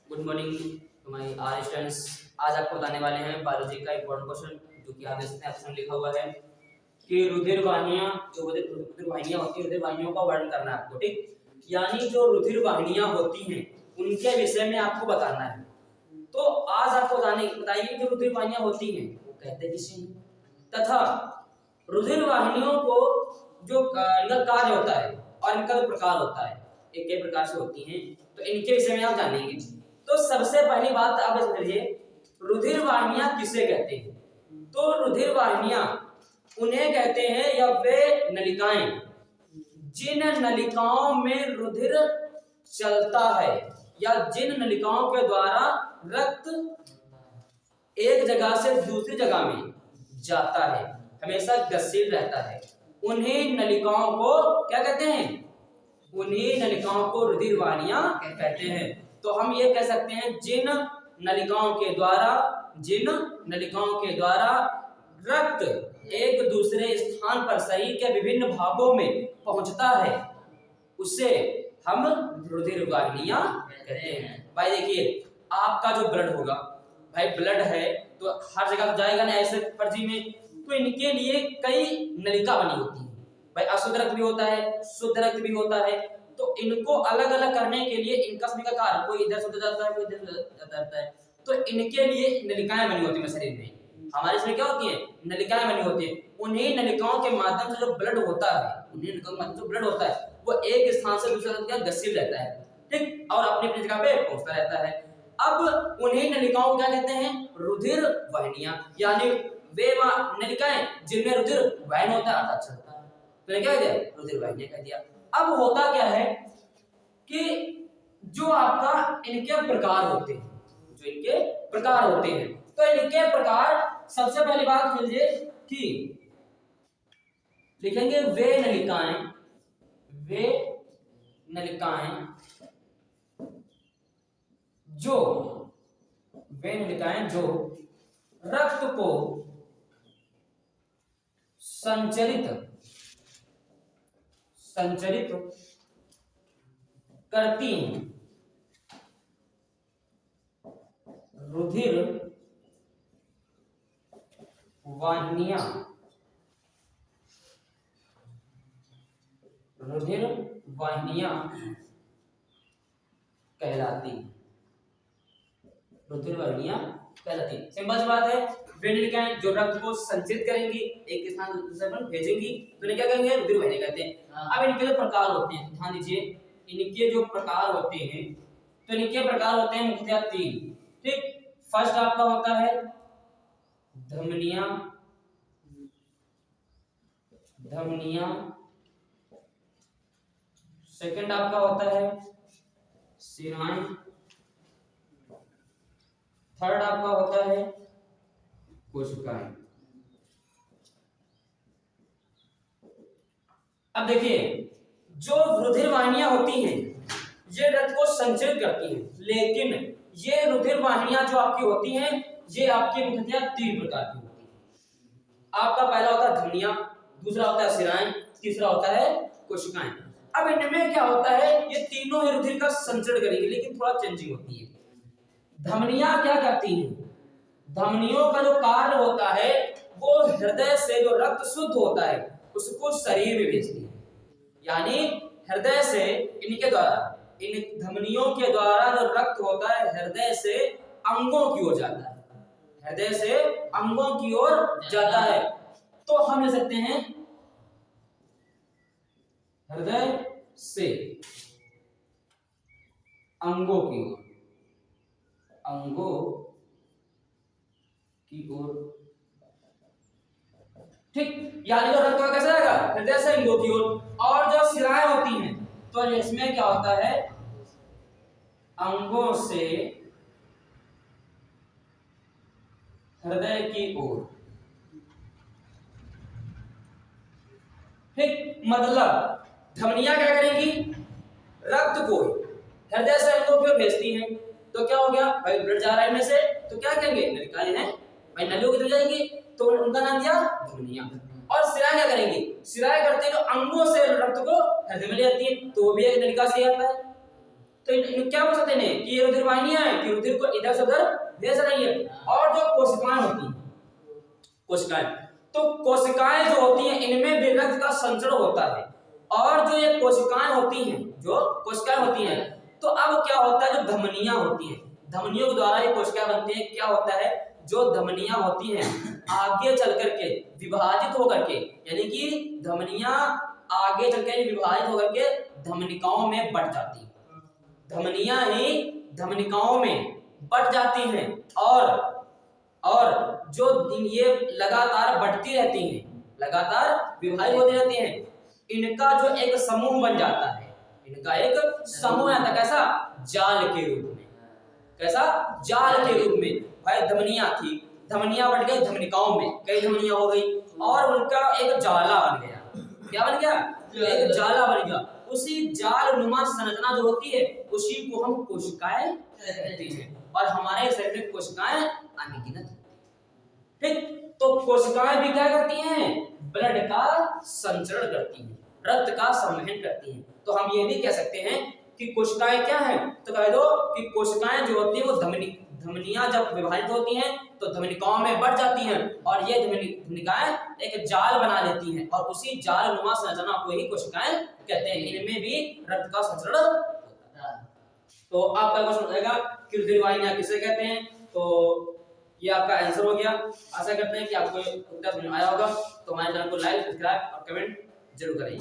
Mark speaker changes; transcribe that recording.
Speaker 1: Good morning to my are students. आज आपको बताने वाले हैं बायोलॉजी का इम्पोर्टेंट क्वेश्चन, जो कि आप इसमें ऑप्शन लिखा हुआ है कि रुधिर वाहिनियां, जो रुधिर वाहिनियां होती हैं, रुधिर वाहिनियों का वर्णन करना है आपको। ठीक, यानी जो रुधिर वाहिनियां होती हैं उनके विषय में आपको बताना है। तो आज आपको बताइए कि जो रुधिर वाहिनियां होती हैं वो कहते किसे हैं, तथा रुधिर वाहिनियों को जो इनका कार्य होता है और इनका जो प्रकार होता है, एक कई प्रकार से होती हैं, तो इनके विषय में आप जानेंगे। तो सबसे पहली बात आप समझिए, रुधिर वाहिनियां किसे कहते हैं। तो रुधिर वाहिनियां उन्हें कहते हैं या वे नलिकाएं जिन नलिकाओं में रुधिर चलता है या जिन नलिकाओं के द्वारा रक्त एक जगह से दूसरी जगह में जाता है, हमेशा गतिशील रहता है, उन्हीं नलिकाओं को क्या कहते हैं, उन्हीं नलिकाओं को रुधिर वाहिनियां कहते हैं। तो हम ये कह सकते हैं जिन नलिकाओं के द्वारा रक्त एक दूसरे स्थान पर शरीर के विभिन्न भागों में पहुंचता है उसे हम रुधिर वाहिनियां कहते हैं। भाई देखिए, आपका जो ब्लड होगा, भाई ब्लड है तो हर जगह तो जाएगा ना ऐसे पर्ची में, तो इनके लिए कई नलिका बनी होती है। भाई अशुद्ध रक्त भी होता है, शुद्ध रक्त भी होता है, तो इनको अलग अलग करने के लिए इनका सभी का कार्य, कोई इधर से जाता है, कोई इधर से जाता है, तो इनके लिए नलिकाएं बनी होती है शरीर में। हमारे शरीर क्या होती है, नलिकाएं बनी होती है। उन्हीं नलिकाओं के माध्यम से जो ब्लड होता है, उन्हीं नलिकाओं के माध्यम से जो ब्लड होता है वो एक स्थान से दूसरे स्थान गतिशील रहता है, ठीक, और अपनी अपनी जगह पे पहुंचता रहता है। अब उन्हीं नलिकाओं को क्या कहते हैं, रुधिर वाहिनियां, यानी वे नलिकाएं जिनमें रुधिर वहन होता है अर्थात चलता है, तो क्या कहते हैं, रुधिर वाहिनियां कह दिया। अब होता क्या है कि जो आपका इनके प्रकार होते हैं, तो इनके प्रकार सबसे पहली बात लीजिए कि लिखेंगे वे नलिकाएं जो रक्त को संचरित करती हैं, रुधिर वाहिनियां कहलाती हैं। सिंपल सी बात है, वे नलिकाएं जो रक्त को संचित करेंगी, एक स्थान से दूसरे पर भेजेंगी, तो इन्हें क्या कहेंगे, रुधिर वाहिनी कहते हैं। अब इनके जो प्रकार होते हैं, ध्यान दीजिए, इनके जो प्रकार होते हैं, तो इनके प्रकार होते हैं मुख्यतः तीन। ठीक, फर्स्ट आपका होता है धमनियां, सेकंड आपका होता है शिराएं, थर्ड आपका होता है कोशिकाएं। अब देखिए, जो रुधिर वाहिनियां होती हैं ये रक्त को संचरित करती हैं, लेकिन ये रुधिर वाहिनियां जो आपकी होती हैं ये आपकी मुख्यतः तीन प्रकार की होती हैं। आपका पहला होता है धमनियां, दूसरा होता है शिराएं, तीसरा होता है कोशिकाएं। अब इनमें क्या होता है, ये तीनों ही रुधिर का संचरण करेंगे, लेकिन थोड़ा चेंजिंग होती है। धमनियां क्या करती हैं, धमनियों का जो कार्य होता है वो हृदय से जो रक्त शुद्ध होता है उसको शरीर में भेजती है, यानी हृदय से इनके द्वारा, इन धमनियों के द्वारा जो रक्त होता है हृदय से अंगों की ओर जाता है, तो हम ले सकते हैं हृदय से अंगों की ओर, ठीक, यानी जो रक्त कैसे आएगा, हृदय से अंगों की ओर। और जो शिराएं होती हैं तो इसमें क्या होता है, अंगों से हृदय की ओर, ठीक, मतलब धमनियां क्या करेंगी, रक्त को हृदय से अंगों की ओर भेजती हैं, तो क्या हो गया भाई, ब्लड जा रहा है इनमें से, तो क्या कहेंगे, नलिकाएं हैं भाई, नलियों की तरफ जाएंगी, तो उनका नाम दिया धमनियां। और शिराएं क्या करेंगी, शिराएं करते हैं जो अंगों से रक्त को हृदय में ले जाती है, तो वो भी एक नलिका से आता है। तो क्या बोल सकते हैं कि ये रुधिर वाहिनियां हैं कि रुधिर को इधर से उधर भेज रही है। और जो कोशिकाएं होती हैं, कोशिकाएं, तो कोशिकाएं जो होती हैं इनमें भी रक्त का संचरण होता है। और जो ये कोशिकाएं होती हैं, जो कोशिकाएं होती हैं, तो अब क्या होता है, जो धमनियां होती हैं, धमनियों के द्वारा ये कोशिकाएं बनती हैं। क्या होता है, जो धमनियां होती हैं आगे चल करके विभाजित होकर के, यानी कि धमनियां आगे चल के विभाजित होकर के धमनिकाओं में बढ़ जाती हैं। धमनियां ही धमनिकाओं में बढ़ जाती हैं और जो ये लगातार बढ़ती रहती हैं, लगातार विभाजित होती रहती हैं, इनका जो एक समूह बन जाता है, इनका एक समूह आता है। कैसा, जाल के रूप में। कैसा, जाल के रूप में। भाई धमनियां थी, धमनियां बढ़ गई धमनिकाओं में, कई धमनियां हो गई और उनका एक जाला बन गया। क्या बन गया, एक जाला बन गया। उसी जाल नुमा संरचना जो होती है उसी को हम कोशिकाएं कहते हैं। और हमारे शरीर में कोशिकाएं अनगिनत, ठीक। तो कोशिकाएं भी क्या करती हैं, ब्लड का संचरण करती हैं, रक्त का संवहन करती हैं। तो हम ये भी कह सकते हैं कि कोशिकाएं क्या हैं, तो कह दो कि कोशिकाएं जो होती हैं वो धमनियां जब विभाजित होती हैं तो धमनिकाओं में बढ़ जाती हैं और ये धमनिकाएं एक जाल बना लेती हैं और उसी जाल नुमा संरचना को ही कोशिकाएं कहते हैं। इनमें भी रक्त का संचरण होता है। तो आपका क्वेश्चन हो जाएगा कि रुधिर वाहिनियां किसे कहते हैं। तो ये आपका आंसर हो गया। आशा करते हैं कि आपको उत्तर समझ में आया होगा। तो हमारे चैनल को लाइक, सब्सक्राइब और कमेंट जरूर करें।